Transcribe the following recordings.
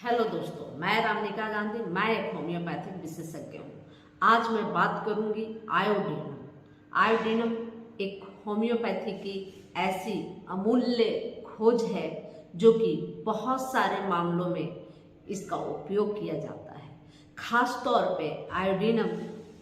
Hello दोस्तों, मैं रामनिका गांधी। मैं एक होम्योपैथिक विशेषज्ञ हूँ। आज मैं बात करूंगी आयोडीनम। आयोडीनम एक होम्योपैथी की ऐसी अमूल्य खोज है जो कि बहुत सारे मामलों में इसका उपयोग किया जाता है। खास तौर पे आयोडीनम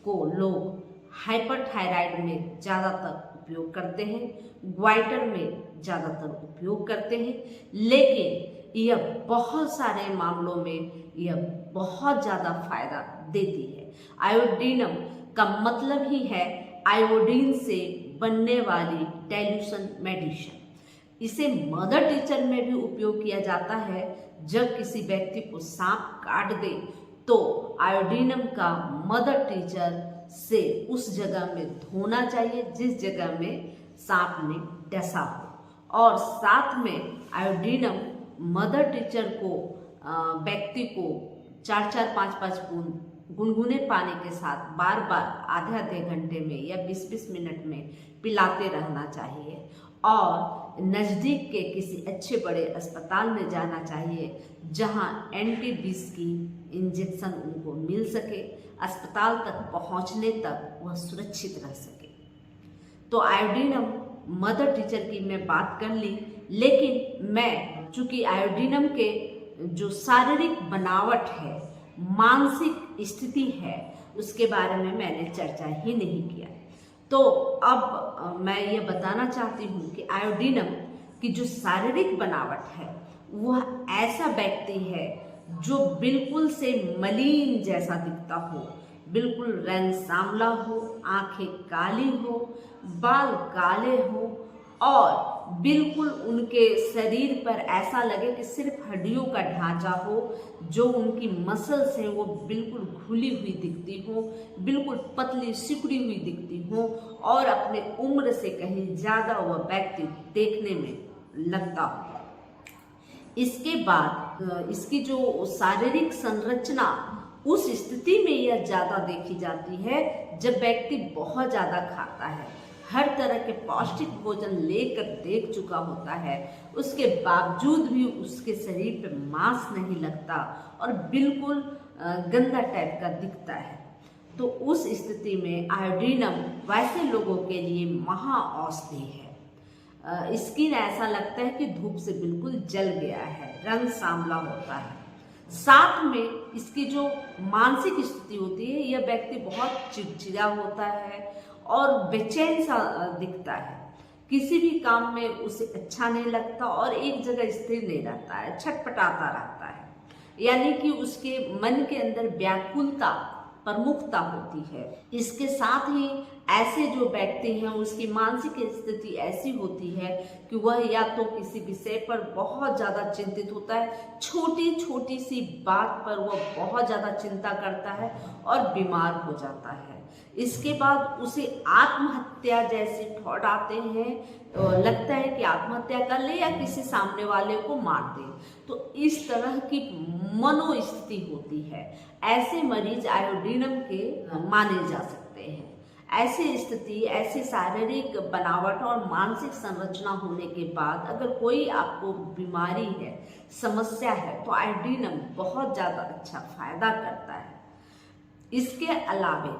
को लोग हाइपरथायराइड में ज़्यादातर उपयोग करते हैं, ग्वाइटर में ज़्यादातर उपयोग करते हैं, लेकिन यह बहुत सारे मामलों में यह बहुत ज़्यादा फायदा देती है। आयोडीनम का मतलब ही है आयोडीन से बनने वाली डाइल्यूशन मेडिसिन। इसे मदर टीचर में भी उपयोग किया जाता है। जब किसी व्यक्ति को सांप काट दे तो आयोडीनम का मदर टीचर से उस जगह में धोना चाहिए जिस जगह में सांप ने डसा हो, और साथ में आयोडीनम मदर टीचर को व्यक्ति को 4-4, 5-5 बूंद गुनगुने पानी के साथ बार बार आधे घंटे में या 20-20 मिनट में पिलाते रहना चाहिए, और नज़दीक के किसी अच्छे बड़े अस्पताल में जाना चाहिए जहां एंटीबीज की इंजेक्शन उनको मिल सके, अस्पताल तक पहुंचने तक वह सुरक्षित रह सके। तो आयोडीनम मदर टीचर की मैं बात कर ली, लेकिन मैं चूंकि आयोडीनम के जो शारीरिक बनावट है, मानसिक स्थिति है, उसके बारे में मैंने चर्चा ही नहीं किया। तो अब मैं ये बताना चाहती हूँ कि आयोडीनम की जो शारीरिक बनावट है वह ऐसा व्यक्ति है जो बिल्कुल से मलिन जैसा दिखता हो, बिल्कुल रंग सांवला हो, आंखें काली हो, बाल काले हो, और बिल्कुल उनके शरीर पर ऐसा लगे कि सिर्फ हड्डियों का ढांचा हो, जो उनकी मसल्स हैं वो बिल्कुल घुली हुई दिखती हो, बिल्कुल पतली सिकुड़ी हुई दिखती हो, और अपने उम्र से कहीं ज़्यादा वह व्यक्ति देखने में लगता हो। इसके बाद इसकी जो शारीरिक संरचना, उस स्थिति में यह ज़्यादा देखी जाती है जब व्यक्ति बहुत ज़्यादा खाता है, हर तरह के पौष्टिक भोजन लेकर देख चुका होता है, उसके बावजूद भी उसके शरीर पे मांस नहीं लगता और बिल्कुल गंदा टाइप का दिखता है। तो उस स्थिति में आयोडीनम वैसे लोगों के लिए महा औषधि है। स्किन ऐसा लगता है कि धूप से बिल्कुल जल गया है, रंग सांवला होता है। साथ में इसकी जो मानसिक स्थिति होती है, यह व्यक्ति बहुत चिड़चिड़ा होता है और बेचैन सा दिखता है, किसी भी काम में उसे अच्छा नहीं लगता और एक जगह स्थिर नहीं रहता है, छटपटाता रहता है, यानी कि उसके मन के अंदर व्याकुलता, प्रमुखता होती है। इसके साथ ही ऐसे जो व्यक्ति हैं उसकी मानसिक स्थिति ऐसी होती है कि वह या तो किसी विषय पर बहुत ज़्यादा चिंतित होता है, छोटी छोटी सी बात पर वह बहुत ज़्यादा चिंता करता है और बीमार हो जाता है। इसके बाद उसे आत्महत्या जैसे थॉट आते हैं, लगता है कि आत्महत्या कर ले या किसी सामने वाले को मार दे। तो इस तरह की मनोस्थिति होती है। ऐसे मरीज आयोडीनम के माने जा सकते हैं। ऐसी स्थिति, ऐसी शारीरिक बनावट और मानसिक संरचना होने के बाद अगर कोई आपको बीमारी है, समस्या है, तो आयोडीनम बहुत ज़्यादा अच्छा फायदा करता है। इसके अलावे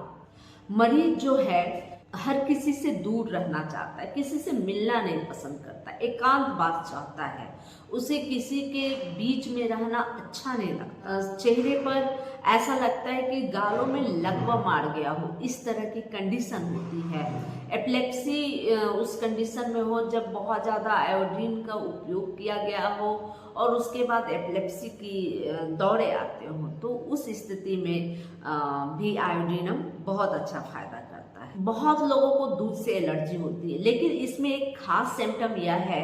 मरीज जो है हर किसी से दूर रहना चाहता है, किसी से मिलना नहीं पसंद करता, एकांतवास चाहता है, उसे किसी के बीच में रहना अच्छा नहीं लगता, चेहरे पर ऐसा लगता है कि गालों में लकवा मार गया हो, इस तरह की कंडीशन होती है। एपिलेप्सी उस कंडीशन में हो जब बहुत ज़्यादा आयोडीन का उपयोग किया गया हो और उसके बाद एपिलेप्सी की दौरे आते हों, तो उस स्थिति में भी आयोडीनम बहुत अच्छा फायदा करता है। बहुत लोगों को दूध से एलर्जी होती है, लेकिन इसमें एक खास सिम्टम यह है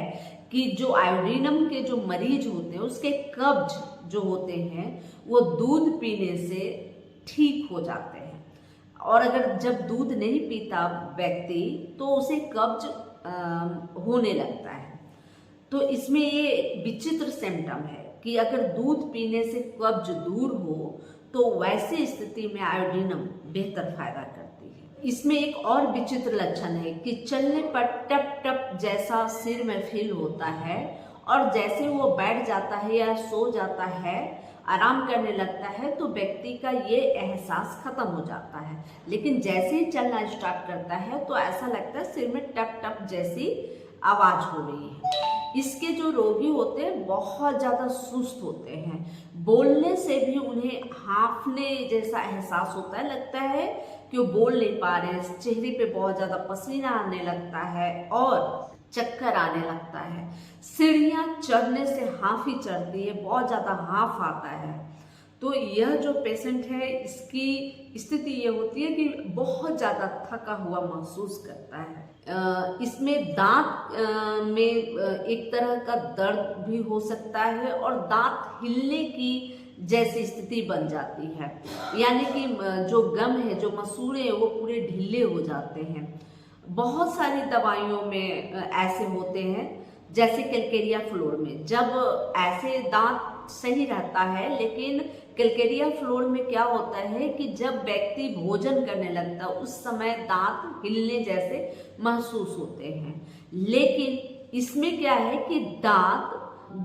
कि जो आयोडीनम के जो मरीज होते हैं उसके कब्ज जो होते हैं वो दूध पीने से ठीक हो जाते हैं, और अगर जब दूध नहीं पीता व्यक्ति तो उसे कब्ज होने लगता है। तो इसमें ये विचित्र सिम्टम है कि अगर दूध पीने से कब्ज दूर हो तो वैसी स्थिति में आयोडीनम बेहतर फायदा करती है। इसमें एक और विचित्र लक्षण है कि चलने पर टप टप जैसा सिर में फील होता है और जैसे वो बैठ जाता है या सो जाता है, आराम करने लगता है, तो व्यक्ति का ये एहसास खत्म हो जाता है। लेकिन जैसे ही चलना स्टार्ट करता है तो ऐसा लगता है सिर में टप टप जैसी आवाज हो रही है। इसके जो रोगी होते हैं बहुत ज़्यादा सुस्त होते हैं, बोलने से भी उन्हें हांफने जैसा एहसास होता है, लगता है कि वो बोल नहीं पा रहे हैं, चेहरे पे बहुत ज़्यादा पसीना आने लगता है और चक्कर आने लगता है। सीढ़ियाँ चढ़ने से हांफी चढ़ती है, बहुत ज़्यादा हांफ आता है। तो यह जो पेशेंट है, इसकी स्थिति ये होती है कि बहुत ज़्यादा थका हुआ महसूस करता है। इसमें दांत में एक तरह का दर्द भी हो सकता है और दांत हिलने की जैसी स्थिति बन जाती है, यानी कि जो गम है, जो मसूड़े हैं, वो पूरे ढीले हो जाते हैं। बहुत सारी दवाइयों में ऐसे होते हैं, जैसे कैलकेरिया फ्लोर में जब ऐसे दांत सही रहता है, लेकिन कैलकेरिया फ्लोर में क्या होता है कि जब व्यक्ति भोजन करने लगता है उस समय दांत हिलने जैसे महसूस होते हैं। लेकिन इसमें क्या है कि दांत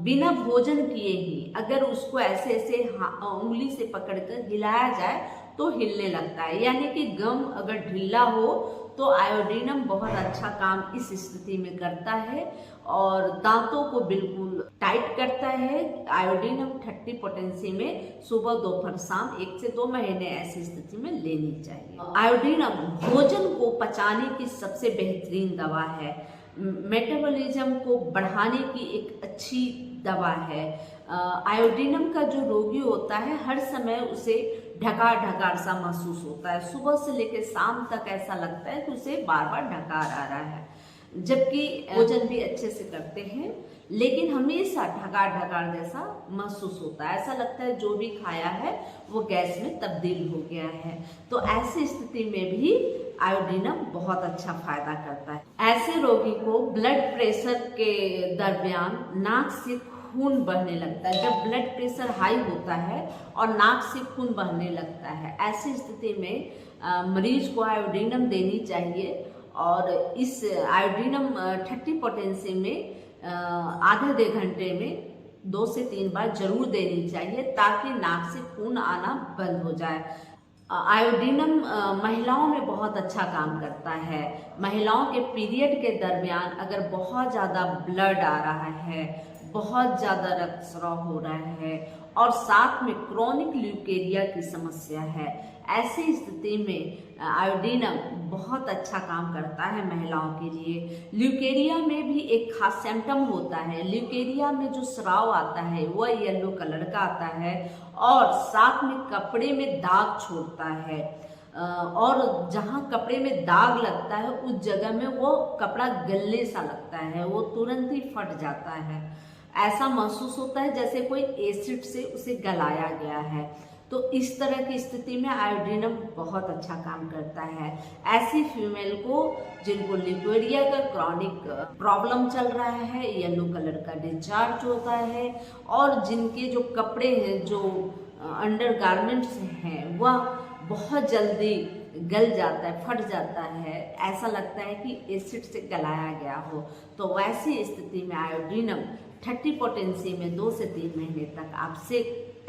बिना भोजन किए ही अगर उसको ऐसे ऐसे उंगली से पकड़कर हिलाया जाए तो हिलने लगता है, यानी कि गम अगर ढीला हो तो आयोडीनम बहुत अच्छा काम इस स्थिति में करता है और दांतों को बिल्कुल टाइट करता है। आयोडीनम 30 पोटेंसी में सुबह दोपहर शाम 1 से 2 महीने ऐसी स्थिति में लेनी चाहिए। आयोडीनम भोजन को पचाने की सबसे बेहतरीन दवा है, मेटाबॉलिज्म को बढ़ाने की एक अच्छी दवा है। आयोडीनम का जो रोगी होता है हर समय उसे ढकार ढकार सा महसूस होता है, सुबह से लेकर शाम तक ऐसा लगता है कि उसे बार बार ढकार आ रहा है, जबकि भोजन भी अच्छे से करते हैं लेकिन हमेशा ढकार ढकार जैसा महसूस होता है, ऐसा लगता है जो भी खाया है वो गैस में तब्दील हो गया है। तो ऐसी स्थिति में भी आयोडीनम बहुत अच्छा फायदा करता है। ऐसे रोगी को ब्लड प्रेशर के दरमियान नाक से खून बहने लगता है, जब ब्लड प्रेशर हाई होता है और नाक से खून बहने लगता है, ऐसी स्थिति में मरीज को आयोडीनम देनी चाहिए और इस आयोडीनम 30 पोटेंसी में आधे 2 घंटे में 2 से 3 बार जरूर देनी चाहिए ताकि नाक से खून आना बंद हो जाए। आयोडीनम महिलाओं में बहुत अच्छा काम करता है। महिलाओं के पीरियड के दरमियान अगर बहुत ज़्यादा ब्लड आ रहा है, बहुत ज़्यादा रक्तस्राव हो रहा है और साथ में क्रोनिक ल्यूकेरिया की समस्या है, ऐसी स्थिति में आयोडीनम बहुत अच्छा काम करता है महिलाओं के लिए। ल्यूकेरिया में भी एक खास सिम्टम होता है, ल्यूकेरिया में जो स्राव आता है वह येलो कलर का आता है और साथ में कपड़े में दाग छोड़ता है और जहाँ कपड़े में दाग लगता है उस जगह में वो कपड़ा गलने सा लगता है, वो तुरंत ही फट जाता है, ऐसा महसूस होता है जैसे कोई एसिड से उसे गलाया गया है। तो इस तरह की स्थिति में आयोडीनम बहुत अच्छा काम करता है। ऐसी फीमेल को जिनको ल्यूकेरिया का क्रॉनिक प्रॉब्लम चल रहा है, येलो कलर का डिस्चार्ज होता है और जिनके जो कपड़े हैं, जो अंडर गारमेंट्स हैं, वह बहुत जल्दी गल जाता है, फट जाता है, ऐसा लगता है कि एसिड से गलाया गया हो, तो वैसी स्थिति में आयोडीनम 30 पोटेंसी में 2 से 3 महीने तक आपसे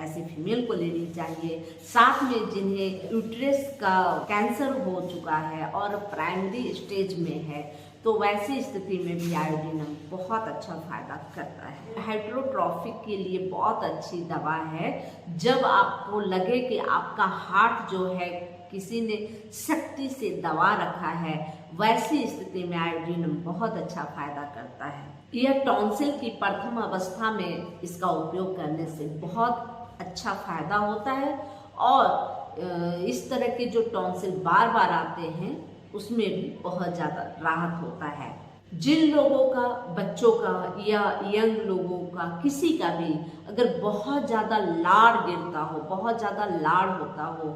ऐसी फीमेल को लेनी चाहिए। साथ में जिन्हें यूट्रस का कैंसर हो चुका है और प्राइमरी स्टेज में है, तो वैसी स्थिति में भी आयोडीनम बहुत अच्छा फायदा करता है। हाइपरट्रॉफी के लिए बहुत अच्छी दवा है। जब आपको लगे कि आपका हार्ट जो है किसी ने सख्ती से दबा रखा है, वैसी स्थिति में आयोडीनम बहुत अच्छा फायदा करता है। यह टॉन्सिल की प्रथम अवस्था में इसका उपयोग करने से बहुत अच्छा फायदा होता है और इस तरह के जो टॉन्सिल बार बार आते हैं उसमें भी बहुत ज़्यादा राहत होता है। जिन लोगों का, बच्चों का या यंग लोगों का, किसी का भी अगर बहुत ज़्यादा लाड़ गिरता हो, बहुत ज़्यादा लाड़ होता हो,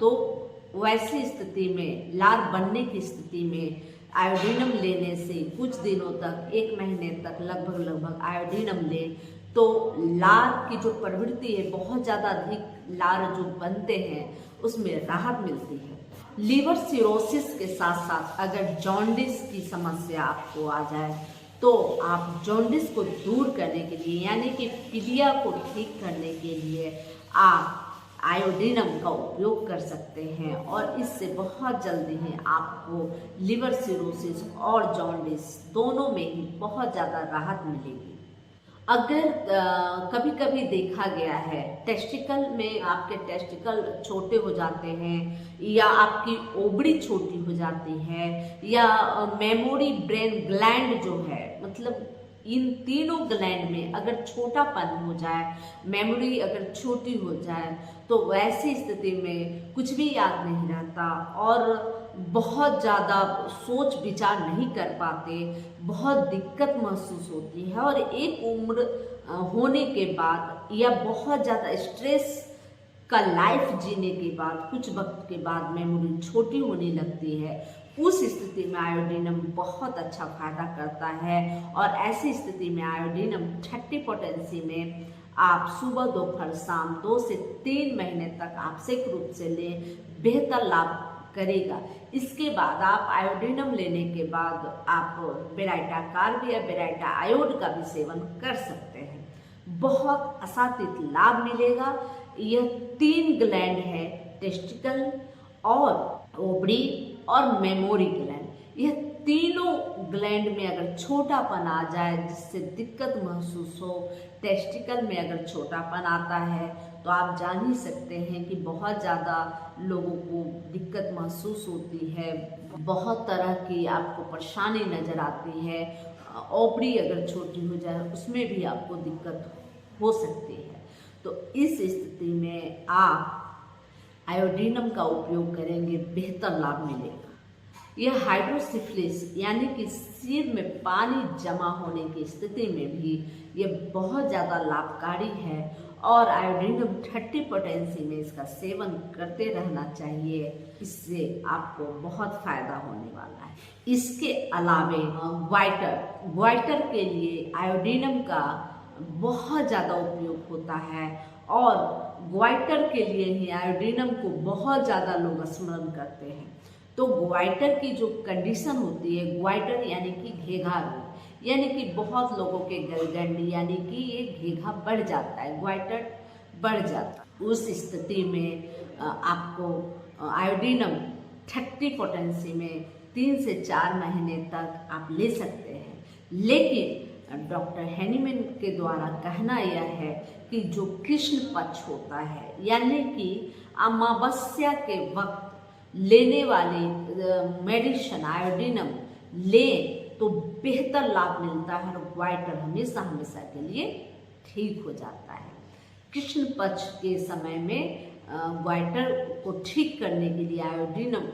तो वैसी स्थिति में, लार बनने की स्थिति में आयोडीनम लेने से कुछ दिनों तक, 1 महीने तक लगभग आयोडीनम लें तो लार की जो प्रवृत्ति है, बहुत ज़्यादा अधिक लार जो बनते हैं उसमें राहत मिलती है। लीवर सिरोसिस के साथ साथ अगर जॉन्डिस की समस्या आपको आ जाए तो आप जॉन्डिस को दूर करने के लिए यानी कि पीलिया को ठीक करने के लिए आप आयोडीनम का उपयोग कर सकते हैं और इससे बहुत जल्दी ही आपको लिवर सिरोसिस और जॉन्डिस दोनों में ही बहुत ज़्यादा राहत मिलेगी। अगर कभी कभी देखा गया है टेस्टिकल में आपके टेस्टिकल छोटे हो जाते हैं या आपकी ओबड़ी छोटी हो जाती है या मेमोरी ब्रेन ग्लैंड जो है, मतलब इन तीनों ग्लैंड में अगर छोटापन हो जाए, मेमोरी अगर छोटी हो जाए, तो वैसी स्थिति में कुछ भी याद नहीं रहता और बहुत ज़्यादा सोच विचार नहीं कर पाते, बहुत दिक्कत महसूस होती है और एक उम्र होने के बाद या बहुत ज़्यादा स्ट्रेस का लाइफ जीने के बाद कुछ वक्त के बाद मेमोरी छोटी होने लगती है। उस स्थिति में आयोडीनम बहुत अच्छा फायदा करता है और ऐसी स्थिति में आयोडीनम 30 पोटेंसी में आप सुबह दोपहर शाम 2 से 3 महीने तक आवश्यक रूप से लें, बेहतर लाभ करेगा। इसके बाद आप आयोडीनम लेने के बाद आप बेराइटा कार्ब या बेराइटा आयोड का भी सेवन कर सकते हैं, बहुत असातित लाभ मिलेगा। यह 3 ग्लैंड है, टेस्टिकल और ओबड़ी और मेमोरी ग्लैंड, यह तीनों ग्लैंड में अगर छोटापन आ जाए जिससे दिक्कत महसूस हो, टेस्टिकल में अगर छोटापन आता है तो आप जान ही सकते हैं कि बहुत ज़्यादा लोगों को दिक्कत महसूस होती है, बहुत तरह की आपको परेशानी नज़र आती है। ओबड़ी अगर छोटी हो जाए उसमें भी आपको दिक्कत हो सकती है। तो इस स्थिति में आप आयोडीनम का उपयोग करेंगे, बेहतर लाभ मिलेगा। यह हाइड्रोसिफिलिस यानी कि सिर में पानी जमा होने की स्थिति में भी यह बहुत ज़्यादा लाभकारी है और आयोडीनम 30 पोटेंसी में इसका सेवन करते रहना चाहिए, इससे आपको बहुत फायदा होने वाला है। इसके अलावे ग्वाइटर के लिए आयोडीनम का बहुत ज़्यादा उपयोग होता है और ग्वाइटर के लिए ही आयोडीनम को बहुत ज़्यादा लोग स्मरण करते हैं। तो ग्वाइटर की जो कंडीशन होती है, ग्वाइटर यानी कि घेघा रोग, यानी कि बहुत लोगों के गलगंडी यानी कि ये घेघा बढ़ जाता है, ग्वाइटर बढ़ जाता है। उस स्थिति में आपको आयोडीनम 30 पोटेंसी में 3 से 4 महीने तक आप ले सकते हैं। लेकिन डॉक्टर हैनीमैन के द्वारा कहना यह है कि जो कृष्ण पक्ष होता है यानी कि अमावस्या के वक्त लेने वाली मेडिसिन आयोडीनम ले तो बेहतर लाभ मिलता है और ग्वाइटर हमेशा हमेशा के लिए ठीक हो जाता है। कृष्ण पक्ष के समय में ग्वाइटर को ठीक करने के लिए आयोडीनम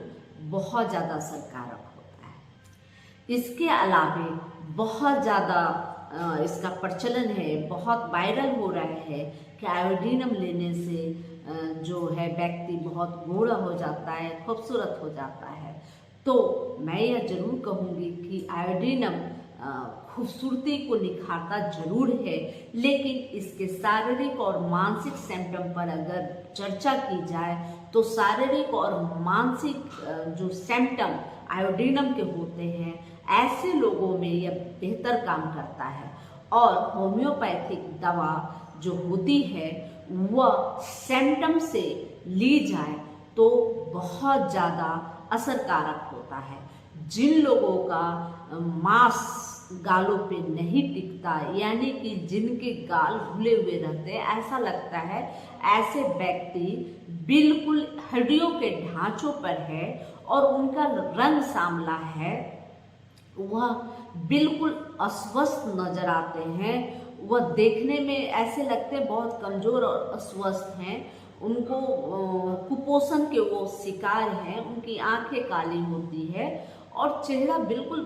बहुत ज़्यादा असरकारक होता है। इसके अलावे बहुत ज़्यादा इसका प्रचलन है, बहुत वायरल हो रहा है कि आयोडीनम लेने से जो है व्यक्ति बहुत गोरा हो जाता है, खूबसूरत हो जाता है। तो मैं यह जरूर कहूँगी कि आयोडीनम खूबसूरती को निखारता जरूर है, लेकिन इसके शारीरिक और मानसिक सिम्टम पर अगर चर्चा की जाए तो शारीरिक और मानसिक जो सिम्टम आयोडीनम के होते हैं ऐसे लोगों में यह बेहतर काम करता है और होम्योपैथिक दवा जो होती है वह सिम्टम से ली जाए तो बहुत ज़्यादा असरकारक होता है। जिन लोगों का मांस गालों पे नहीं टिकता यानी कि जिनके गाल भूले हुए रहते हैं, ऐसा लगता है ऐसे व्यक्ति बिल्कुल हड्डियों के ढांचों पर है और उनका रंग सांवला है, वह बिल्कुल अस्वस्थ नजर आते हैं, वह देखने में ऐसे लगते हैं बहुत कमज़ोर और अस्वस्थ हैं, उनको कुपोषण के वो शिकार हैं, उनकी आंखें काली होती है और चेहरा बिल्कुल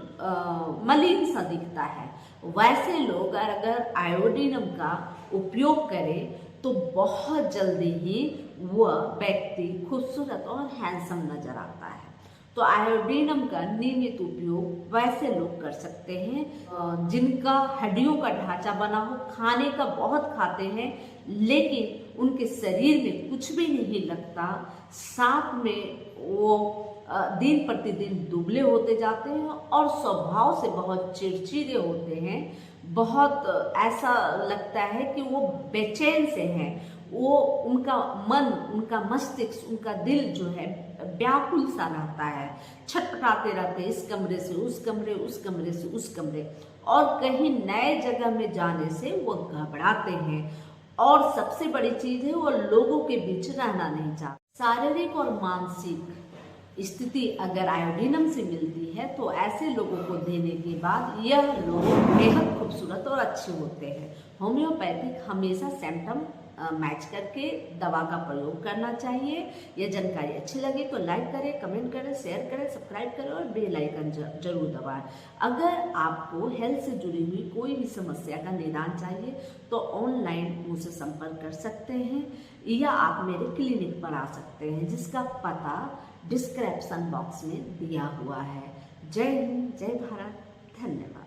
मलिन सा दिखता है। वैसे लोग अगर आयोडीनम का उपयोग करें तो बहुत जल्दी ही वह व्यक्ति खूबसूरत और हैंडसम नजर आता है। तो आयोडीनम का नियमित उपयोग वैसे लोग कर सकते हैं जिनका हड्डियों का ढांचा बना हो, खाने का बहुत खाते हैं लेकिन उनके शरीर में कुछ भी नहीं लगता, साथ में वो दिन प्रतिदिन दुबले होते जाते हैं और स्वभाव से बहुत चिड़चिड़े होते हैं। बहुत ऐसा लगता है कि वो बेचैन से हैं, वो उनका मन, उनका मस्तिष्क, उनका दिल जो है व्याकुल सा रहता है, छटपटाते रहते हैं, इस कमरे से उस कमरे, उस कमरे से उस कमरे, और कहीं नए जगह में जाने से वो घबराते हैं। और सबसे बड़ी चीज़ है, वो लोगों के बीच रहना नहीं चाहते। शारीरिक और मानसिक स्थिति अगर आयोडीनम से मिलती है तो ऐसे लोगों को देने के बाद यह लोग बेहद खूबसूरत और अच्छे होते हैं। होम्योपैथिक हमेशा सिम्टम मैच करके दवा का प्रयोग करना चाहिए। यह जानकारी अच्छी लगे तो लाइक करें, कमेंट करें, शेयर करें, सब्सक्राइब करें और बेल आइकन जरूर दबाएं। अगर आपको हेल्थ से जुड़ी हुई कोई भी समस्या का निदान चाहिए तो ऑनलाइन मुझसे संपर्क कर सकते हैं या आप मेरे क्लिनिक पर आ सकते हैं, जिसका पता डिस्क्रिप्शन बॉक्स में दिया हुआ है। जय हिंद, जय भारत, धन्यवाद।